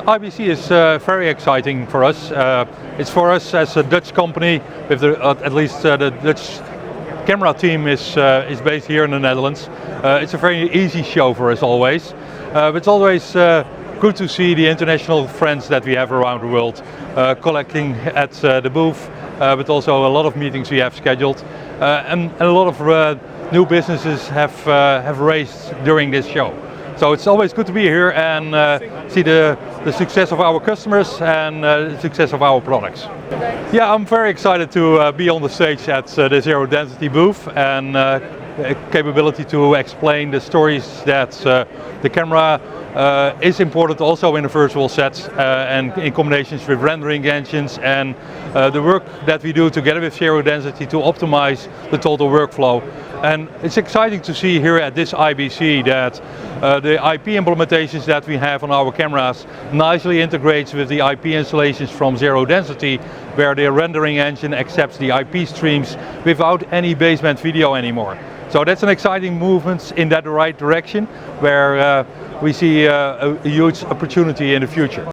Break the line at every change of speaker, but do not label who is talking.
IBC is very exciting for us. It's for us as a Dutch company, with at least the Dutch camera team is based here in the Netherlands. It's a very easy show for us always. But it's always good to see the international friends that we have around the world collecting at the booth, but also a lot of meetings we have scheduled, and a lot of new businesses have raised during this show. So it's always good to be here and see the success of our customers and the success of our products. Yeah, I'm very excited to be on the stage at the Zero Density booth and capability to explain the stories that the camera is important also in the virtual sets and in combinations with rendering engines, and the work that we do together with Zero Density to optimize the total workflow. And it's exciting to see here at this IBC that the IP implementations that we have on our cameras nicely integrates with the IP installations from Zero Density, where the rendering engine accepts the IP streams without any baseband video anymore. So that's an exciting movement in that right direction, where we see a huge opportunity in the future.